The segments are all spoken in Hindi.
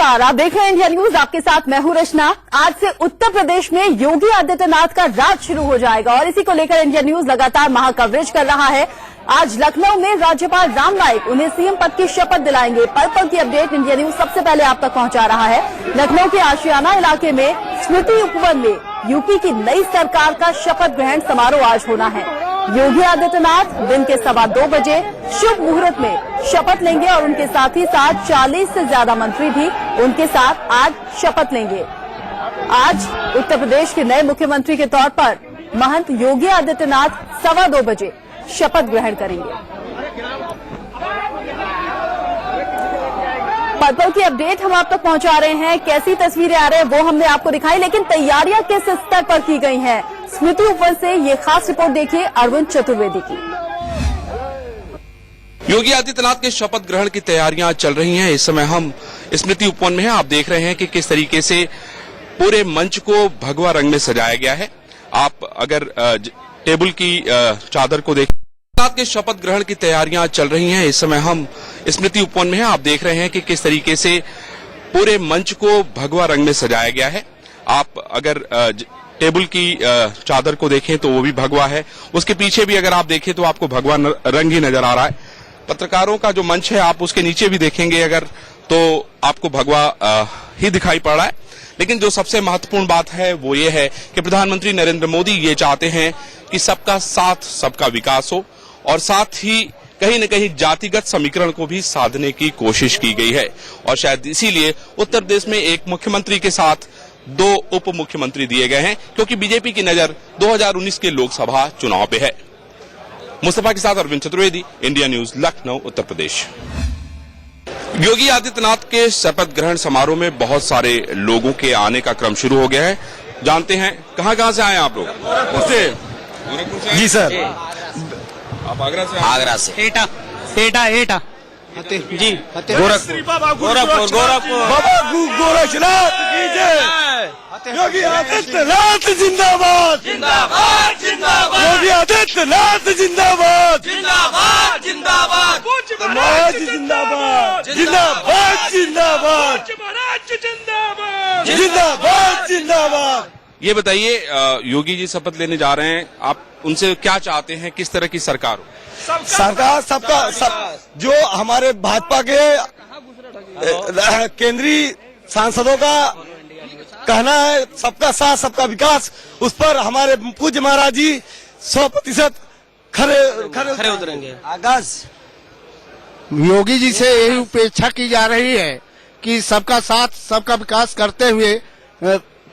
नमस्कार, आप देख रहे हैं इंडिया न्यूज। आपके साथ मैं हूं रचना। आज से उत्तर प्रदेश में योगी आदित्यनाथ का राज शुरू हो जाएगा और इसी को लेकर इंडिया न्यूज लगातार महा कवरेज कर रहा है। आज लखनऊ में राज्यपाल राम नाईक उन्हें सीएम पद की शपथ दिलाएंगे। पल पल की अपडेट इंडिया न्यूज सबसे पहले आप तक पहुंचा रहा है। लखनऊ के आशियाना इलाके में स्मृति उपवन में यूपी की नई सरकार का शपथ ग्रहण समारोह आज होना है। योगी आदित्यनाथ दिन के 2:15 बजे शुभ मुहूर्त में शपथ लेंगे और उनके साथ ही साथ 40 से ज्यादा मंत्री भी उनके साथ आज शपथ लेंगे। आज उत्तर प्रदेश के नए मुख्यमंत्री के तौर पर महंत योगी आदित्यनाथ 2:15 बजे शपथ ग्रहण करेंगे। पल की अपडेट हम आप तक पहुंचा रहे हैं। कैसी तस्वीरें आ रही हैं वो हमने आपको दिखाई, लेकिन तैयारियां किस स्तर पर की गई हैं, स्मृति उपवन से ये खास रिपोर्ट देखिए अरविंद चतुर्वेदी की। योगी आदित्यनाथ के शपथ ग्रहण की तैयारियां चल रही हैं। इस समय हम स्मृति उपवन में हैं। आप देख रहे हैं कि किस तरीके से पूरे मंच को भगवा रंग में सजाया गया है। आप अगर टेबल की चादर को देखें, आदित्यनाथ के शपथ ग्रहण की तैयारियां चल रही हैं। इस समय हम स्मृति उपवन में हैं। आप देख रहे हैं कि किस तरीके से पूरे मंच को भगवा रंग में सजाया गया है। आप अगर टेबल की चादर को देखें तो वो भी भगवा है। उसके पीछे भी अगर आप देखें तो आपको भगवा रंग ही नजर आ रहा है। पत्रकारों का जो मंच है आप उसके नीचे भी देखेंगे अगर तो आपको भगवा ही दिखाई पड़ रहा है। लेकिन जो सबसे महत्वपूर्ण बात है वो ये है कि प्रधानमंत्री नरेंद्र मोदी ये चाहते हैं कि सबका साथ सबका विकास हो और साथ ही कहीं न कहीं जातिगत समीकरण को भी साधने की कोशिश की गई है। और शायद इसीलिए उत्तर प्रदेश में एक मुख्यमंत्री के साथ 2 उप मुख्यमंत्री दिए गए हैं, क्योंकि बीजेपी की नजर 2019 के लोकसभा चुनाव पे है। मुस्तफा के साथ अरविंद चतुर्वेदी, इंडिया न्यूज, लखनऊ, उत्तर प्रदेश। योगी आदित्यनाथ के शपथ ग्रहण समारोह में बहुत सारे लोगों के आने का क्रम शुरू हो गया है। जानते हैं कहां से आए आप लोग? गोरखपुर से। जी सर। आप आगरा से? आगरा से। एटा जी, गोरखपुर बाबा गोरखनाथ की जय। योगी आदित्यनाथ जिंदाबाद जिंदाबाद जिंदाबाद। योगी आदित्यनाथ जिंदाबाद जिंदाबाद जिंदाबाद। समाज जिंदाबाद जिंदाबाद जिंदाबाद जिंदाबाद जिंदाबाद। ये बताइए, योगी जी शपथ लेने जा रहे हैं, आप उनसे क्या चाहते हैं, किस तरह की सरकार हो? सरकार सबका जो हमारे भाजपा के केंद्रीय सांसदों का कहना है सबका साथ सबका विकास, उस पर हमारे पूज्य महाराज जी 100% खरे उतरेंगे। आगाज योगी जी से यही अपेक्षा की जा रही है कि सबका साथ सबका विकास करते हुए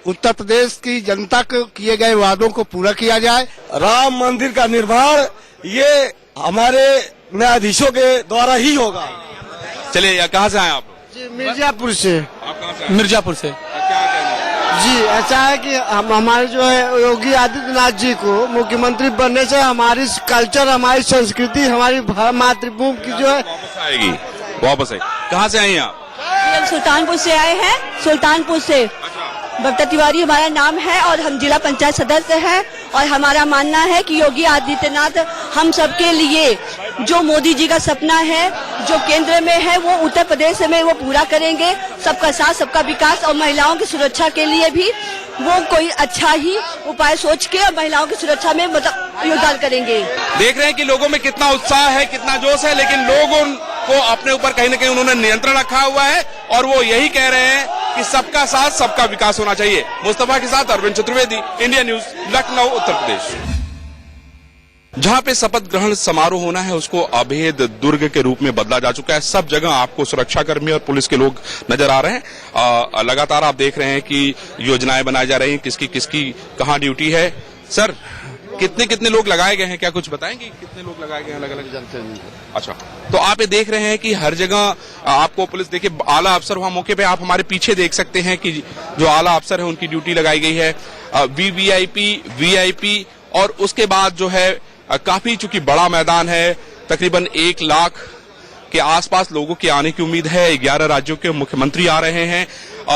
उत्तर प्रदेश की जनता को किए गए वादों को पूरा किया जाए। राम मंदिर का निर्माण ये हमारे न्यायाधीशों के द्वारा ही होगा। चलिए, कहाँ से आए आप? जी, मिर्जापुर से। आप कहाँ से? मिर्जापुर से। क्या कहना है? जी, ऐसा है कि हमारे जो है योगी आदित्यनाथ जी को मुख्यमंत्री बनने से हमारी कल्चर, हमारी संस्कृति, हमारी मातृभूमि की जो है वापस आएगी, वापस आएगी। कहाँ से आई हैं आप? हम सुल्तानपुर से आए हैं। सुल्तानपुर से बबीता तिवारी हमारा नाम है और हम जिला पंचायत सदस्य हैं। और हमारा मानना है कि योगी आदित्यनाथ हम सबके लिए जो मोदी जी का सपना है, जो केंद्र में है, वो उत्तर प्रदेश में वो पूरा करेंगे। सबका साथ सबका विकास और महिलाओं की सुरक्षा के लिए भी वो कोई अच्छा ही उपाय सोच के और महिलाओं की सुरक्षा में योगदान करेंगे। देख रहे हैं कि लोगों में कितना उत्साह है, कितना जोश है, लेकिन लोगों को अपने ऊपर कहीं न कहीं उन्होंने नियंत्रण रखा हुआ है और वो यही कह रहे हैं कि सबका साथ सबका विकास होना चाहिए। मुस्तफा के साथ अरविंद चतुर्वेदी, इंडिया न्यूज, लखनऊ, उत्तर प्रदेश। जहां पे शपथ ग्रहण समारोह होना है उसको अभेद दुर्ग के रूप में बदला जा चुका है। सब जगह आपको सुरक्षाकर्मी और पुलिस के लोग नजर आ रहे हैं। लगातार आप देख रहे हैं कि योजनाएं बनाई जा रही हैं, किसकी किसकी कहां ड्यूटी है। सर, कितने लोग लगाए गए हैं, क्या कुछ बताएंगे? कितने लोग लगाए गए हैं अलग अलग जनता? अच्छा, तो आप ये देख रहे हैं कि हर जगह आपको पुलिस, देखिए आला अफसर वहां मौके पे आप हमारे पीछे देख सकते हैं कि जो आला अफसर है उनकी ड्यूटी लगाई गई है। वीवीआईपी, वीआईपी और उसके बाद जो है काफी, चूंकि बड़ा मैदान है, तकरीबन 1 लाख के आसपास लोगों के आने की उम्मीद है। 11 राज्यों के मुख्यमंत्री आ रहे हैं।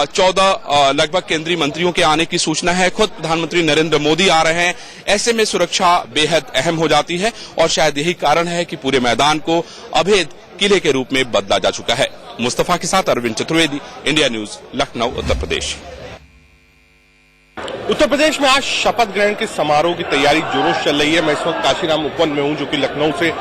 14 लगभग केंद्रीय मंत्रियों के आने की सूचना है। खुद प्रधानमंत्री नरेंद्र मोदी आ रहे हैं। ऐसे में सुरक्षा बेहद अहम हो जाती है और शायद यही कारण है कि पूरे मैदान को अभेद किले के रूप में बदला जा चुका है। मुस्तफा के साथ अरविंद चतुर्वेदी, इंडिया न्यूज, लखनऊ, उत्तर प्रदेश। उत्तर प्रदेश में आज शपथ ग्रहण के समारोह की तैयारी जोरों से चल रही है। मैं इस वक्त काशीराम उपवन में हूं, जो कि लखनऊ से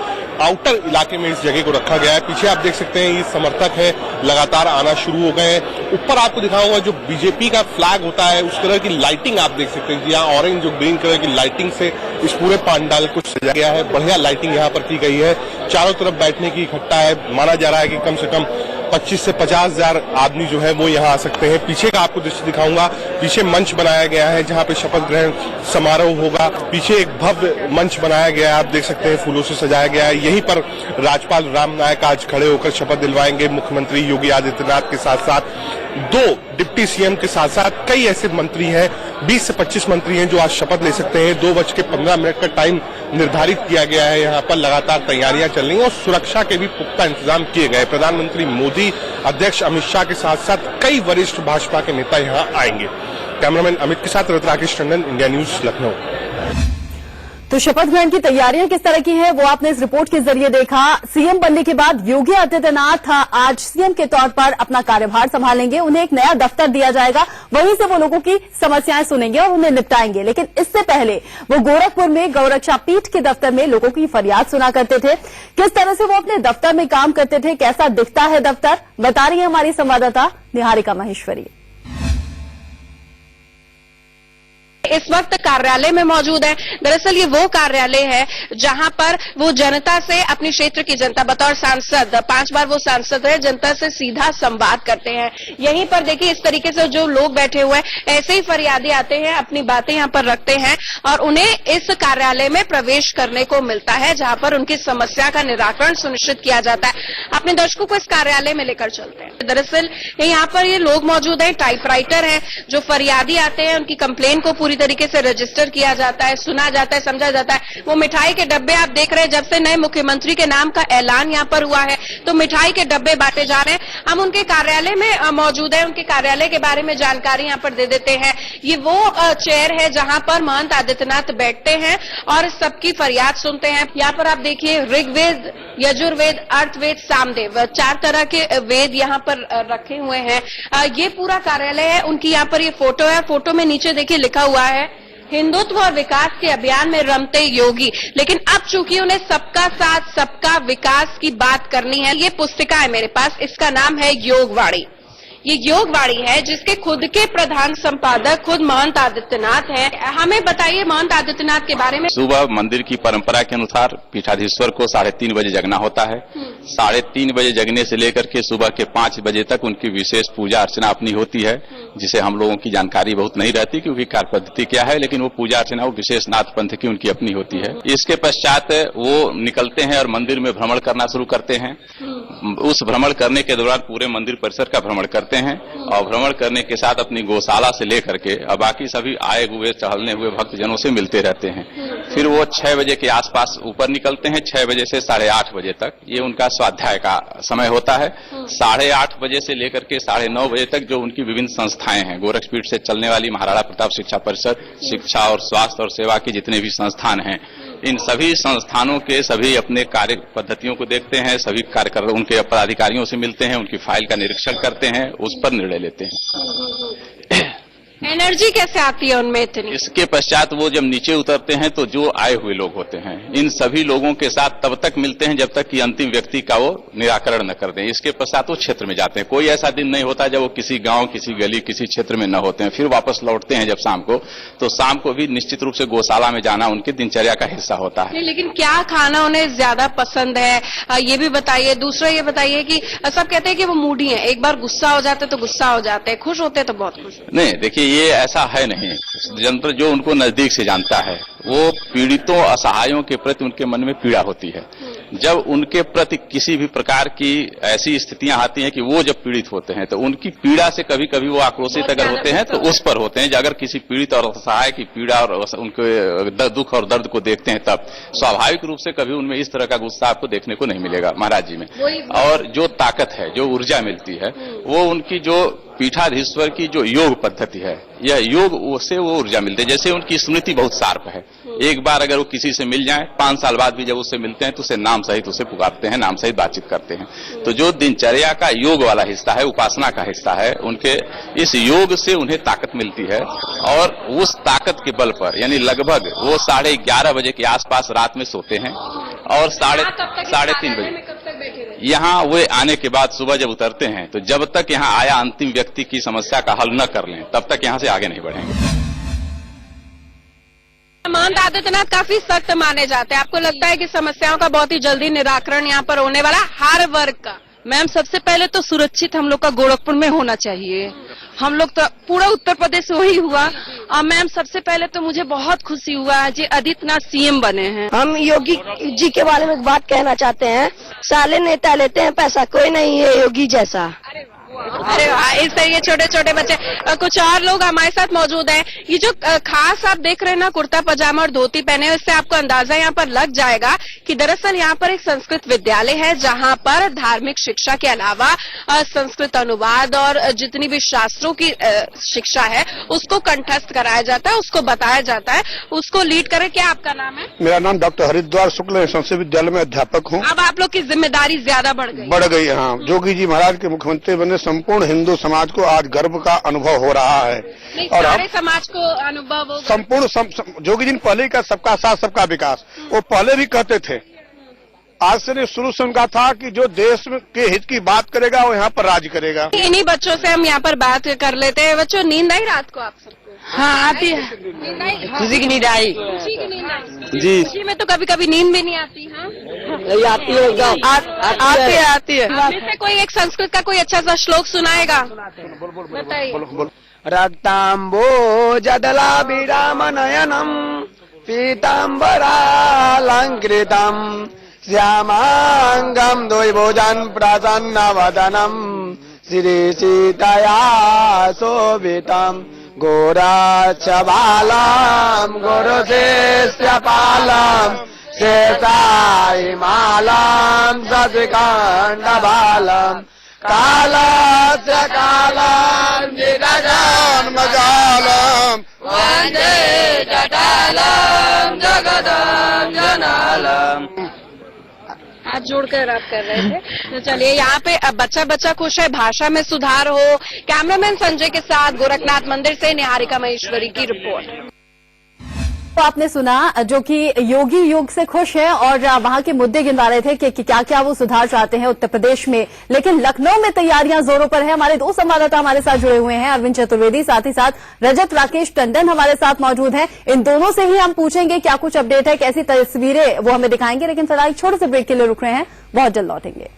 आउटर इलाके में इस जगह को रखा गया है। पीछे आप देख सकते हैं ये समर्थक है लगातार आना शुरू हो गए हैं। ऊपर आपको दिखाऊंगा जो बीजेपी का फ्लैग होता है उस कलर की लाइटिंग आप देख सकते हैं। यहाँ ऑरेंज जो ग्रीन कलर की लाइटिंग से इस पूरे पंडाल को सजाया गया है। बढ़िया लाइटिंग यहाँ पर की गई है। चारों तरफ बैठने की इकट्ठा है। माना जा रहा है कि कम से कम 25 से 50,000 आदमी जो है वो यहाँ आ सकते हैं। पीछे का आपको दृश्य दिखाऊंगा। पीछे मंच बनाया गया है जहाँ पे शपथ ग्रहण समारोह होगा। पीछे एक भव्य मंच बनाया गया है, आप देख सकते हैं, फूलों से सजाया गया है। यहीं पर राज्यपाल राम नाईक आज खड़े होकर शपथ दिलवाएंगे। मुख्यमंत्री योगी आदित्यनाथ के साथ साथ 2 डिप्टी सीएम के साथ साथ कई ऐसे मंत्री हैं, 20 से 25 मंत्री हैं जो आज शपथ ले सकते हैं। 2:15 का टाइम निर्धारित किया गया है। यहाँ पर लगातार तैयारियां चल रही हैं और सुरक्षा के भी पुख्ता इंतजाम किए गए। प्रधानमंत्री मोदी, अध्यक्ष अमित शाह के साथ साथ कई वरिष्ठ भाजपा के नेता यहाँ आएंगे। कैमरामैन अमित के साथ राकेश टंडन, इंडिया न्यूज, लखनऊ। तो शपथ ग्रहण की तैयारियां किस तरह की हैं वो आपने इस रिपोर्ट के जरिए देखा। सीएम बनने के बाद योगी आदित्यनाथ आज सीएम के तौर पर अपना कार्यभार संभालेंगे। उन्हें एक नया दफ्तर दिया जाएगा, वहीं से वो लोगों की समस्याएं सुनेंगे और उन्हें निपटाएंगे। लेकिन इससे पहले वो गोरखपुर में गौरक्षा पीठ के दफ्तर में लोगों की फरियाद सुना करते थे। किस तरह से वो अपने दफ्तर में काम करते थे, कैसा दिखता है दफ्तर, बता रही है हमारी संवाददाता निहारिका महेश्वरी। इस वक्त कार्यालय में मौजूद है। दरअसल ये वो कार्यालय है जहां पर वो जनता से, अपनी क्षेत्र की जनता, बतौर सांसद 5 बार वो सांसद है, जनता से सीधा संवाद करते हैं। यहीं पर देखिए इस तरीके से जो लोग बैठे हुए हैं ऐसे ही फरियादी आते हैं, अपनी बातें यहाँ पर रखते हैं और उन्हें इस कार्यालय में प्रवेश करने को मिलता है जहां पर उनकी समस्या का निराकरण सुनिश्चित किया जाता है। अपने दर्शकों को इस कार्यालय में लेकर चलते हैं। दरअसल यहाँ पर ये लोग मौजूद है, टाइपराइटर है, जो फरियादी आते हैं उनकी कंप्लेन को पूरी तरीके से रजिस्टर किया जाता है, सुना जाता है, समझा जाता है। वो मिठाई के डब्बे आप देख रहे हैं, जब से नए मुख्यमंत्री के नाम का ऐलान यहाँ पर हुआ है तो मिठाई के डब्बे बांटे जा रहे हैं। हम उनके कार्यालय में मौजूद है, उनके कार्यालय के बारे में जानकारी यहाँ पर दे देते हैं। ये वो चेयर है जहां पर महंत आदित्यनाथ बैठते हैं और सबकी फरियाद सुनते हैं। यहाँ पर आप देखिए ऋग्वेद, यजुर्वेद, अर्थवेद, सामवेद, 4 तरह के वेद यहाँ पर रखे हुए हैं। ये पूरा कार्यालय है। उनकी यहाँ पर ये फोटो है। फोटो में नीचे देखिए लिखा हुआ है हिंदुत्व और विकास के अभियान में रमते योगी। लेकिन अब चूंकि उन्हें सबका साथ सबका विकास की बात करनी है, ये पुस्तिका है मेरे पास, इसका नाम है योगवाणी। ये योगवाणी है जिसके खुद के प्रधान संपादक खुद महंत आदित्यनाथ हैं। हमें बताइए महंत आदित्यनाथ के बारे में। सुबह मंदिर की परंपरा के अनुसार पीठाधीश्वर को 3:30 बजे जगना होता है। 3:30 बजे जगने से लेकर के सुबह के 5 बजे तक उनकी विशेष पूजा अर्चना अपनी होती है, जिसे हम लोगों की जानकारी बहुत नहीं रहती क्योंकि कार्य पद्धति क्या है, लेकिन वो पूजा अर्चना वो विशेष नाथ पंथ की उनकी अपनी होती है। इसके पश्चात वो निकलते हैं और मंदिर में भ्रमण करना शुरू करते हैं। उस भ्रमण करने के दौरान पूरे मंदिर परिसर का भ्रमण करते हैं और भ्रमण करने के साथ अपनी गौशाला से लेकर के और बाकी सभी आए हुए टहलने हुए भक्तजनों से मिलते रहते हैं। फिर वो 6 बजे के आसपास ऊपर निकलते हैं। 6 बजे से 8:30 बजे तक ये उनका स्वाध्याय का समय होता है। 8:30 बजे से लेकर के 9:30 बजे तक जो उनकी विभिन्न संस्थाएं हैं, गोरखपीठ से चलने वाली महाराणा प्रताप शिक्षा परिषद, शिक्षा और स्वास्थ्य और सेवा के जितने भी संस्थान हैं, इन सभी संस्थानों के सभी अपने कार्य पद्धतियों को देखते हैं, सभी कार्यक्रम उनके पदाधिकारियों से मिलते हैं, उनकी फाइल का निरीक्षण करते हैं, उस पर निर्णय लेते हैं। एनर्जी कैसे आती है उनमें इतनी? इसके पश्चात वो जब नीचे उतरते हैं तो जो आए हुए लोग होते हैं इन सभी लोगों के साथ तब तक मिलते हैं जब तक कि अंतिम व्यक्ति का वो निराकरण न कर दें। इसके पश्चात वो क्षेत्र में जाते हैं। कोई ऐसा दिन नहीं होता जब वो किसी गांव, किसी गली, किसी क्षेत्र में न होते हैं। फिर वापस लौटते हैं जब शाम को, तो शाम को भी निश्चित रूप से गौशाला में जाना उनकी दिनचर्या का हिस्सा होता है। लेकिन क्या खाना उन्हें ज्यादा पसंद है ये भी बताइए। दूसरा ये बताइए कि सब कहते हैं कि वो मूडी है, एक बार गुस्सा हो जाते तो गुस्सा हो जाते हैं, खुश होते तो बहुत खुश। नहीं, देखिए ये ऐसा है नहीं। जनता जो उनको नजदीक से जानता है वो पीड़ितों, असहायों के प्रति उनके मन में पीड़ा होती है। जब उनके प्रति किसी भी प्रकार की ऐसी स्थितियां आती हैं कि वो जब पीड़ित होते हैं तो उनकी पीड़ा से कभी कभी वो आक्रोशित अगर होते हैं तो उस पर होते हैं। अगर किसी पीड़ित और असहाय की पीड़ा और उनके दुख और दर्द को देखते हैं तब स्वाभाविक रूप से कभी उनमें इस तरह का गुस्सा आपको देखने को नहीं मिलेगा महाराज जी में। और जो ताकत है, जो ऊर्जा मिलती है, वो उनकी जो पीठाधीश्वर की जो योग पद्धति है, यह योग से वो ऊर्जा मिलती है। जैसे उनकी स्मृति बहुत शार्प है, एक बार अगर वो किसी से मिल जाए 5 साल बाद भी जब उससे मिलते हैं तो उसे नाम सहित उसे पुकारते हैं, नाम सहित बातचीत करते हैं। तो जो दिनचर्या का योग वाला हिस्सा है, उपासना का हिस्सा है, उनके इस योग से उन्हें ताकत मिलती है और उस ताकत के बल पर यानी लगभग वो 11:30 बजे के आसपास रात में सोते हैं और 3:30 बजे यहाँ वे आने के बाद सुबह जब उतरते हैं तो जब तक यहाँ आया अंतिम व्यक्ति की समस्या का हल न कर लें तब तक यहाँ से आगे नहीं बढ़ेंगे। महंत आदित्यनाथ काफी सख्त माने जाते हैं, आपको लगता है कि समस्याओं का बहुत ही जल्दी निराकरण यहाँ पर होने वाला हर वर्ग का? मैम सबसे पहले तो सुरक्षित हम लोग का गोरखपुर में होना चाहिए। हम लोग तो पूरा उत्तर प्रदेश वही हुआ। और मैम सबसे पहले तो मुझे बहुत खुशी हुआ है जी आदित्यनाथ सीएम बने हैं। हम योगी जी के बारे में एक बात कहना चाहते हैं, साले नेता लेते हैं पैसा, कोई नहीं है योगी जैसा। अरे वाह, इस तरह ये छोटे छोटे बच्चे। कुछ और लोग हमारे साथ मौजूद हैं। ये जो खास आप देख रहे हैं ना, कुर्ता पजामा और धोती पहने हुए, इससे आपको अंदाजा यहाँ पर लग जाएगा कि दरअसल यहाँ पर एक संस्कृत विद्यालय है जहाँ पर धार्मिक शिक्षा के अलावा संस्कृत अनुवाद और जितनी भी शास्त्रों की शिक्षा है उसको कंठस्थ कराया जाता है, उसको बताया जाता है। उसको लीड करे, क्या आपका नाम है? मेरा नाम डॉक्टर हरिद्वार शुक्ल, संस्कृत विद्यालय में अध्यापक हूँ। अब आप लोग की जिम्मेदारी ज्यादा बढ़ गई। हाँ, योगी जी महाराज के मुख्यमंत्री बनने संपूर्ण हिंदू समाज को आज गर्व का अनुभव हो रहा है। और सारे समाज को अनुभव होगा। संपूर्ण योगी जी ने पहले ही कहा सबका साथ सबका विकास, वो पहले भी कहते थे। आज से शुरू से उनका था कि जो देश के हित की बात करेगा वो यहाँ पर राज करेगा। इन्हीं बच्चों से हम यहाँ पर बात कर लेते हैं। बच्चों, नींद आई रात को आप सबको? हाँ आती है, खुशी की नींद आई। खुशी की नींद आई जी। खुशी में तो कभी कभी नींद भी नहीं आती। हाँ आती है एकदम, आती है। आप में से कोई एक संस्कृत का कोई अच्छा सा श्लोक सुनाएगा? बताइए। रक्तांबो जदला विराम नयनम पीतांबरालंकृतम श्यामांगम द्वैभुजन प्रसन्नवदनम श्री सीतया शोभितम घोराच्छबालम गुरुशिष्यपालम शेषाहिमालम शशिकांडबालम कालस्य कालम निरजन्मजालम वंदे जटालम जगदं जनालम। हाथ जोड़कर आप कर रहे थे। तो चलिए, यहाँ पे बच्चा बच्चा खुश है, भाषा में सुधार हो। कैमरामैन संजय के साथ गोरखनाथ मंदिर से निहारिका महेश्वरी की रिपोर्ट। तो आपने सुना जो कि योगी योग से खुश है और वहां के मुद्दे गिनवा रहे थे कि क्या क्या वो सुधार चाहते हैं उत्तर प्रदेश में। लेकिन लखनऊ में तैयारियां जोरों पर है। हमारे 2 संवाददाता हमारे साथ जुड़े हुए हैं, अरविंद चतुर्वेदी, साथ ही साथ रजत राकेश टंडन हमारे साथ मौजूद हैं। इन दोनों से ही हम पूछेंगे क्या कुछ अपडेट है, कैसी तस्वीरें वो हमें दिखाएंगे। लेकिन फिलहाल छोटे से ब्रेक के लिए रुक रहे हैं, बहुत जल्द लौटेंगे।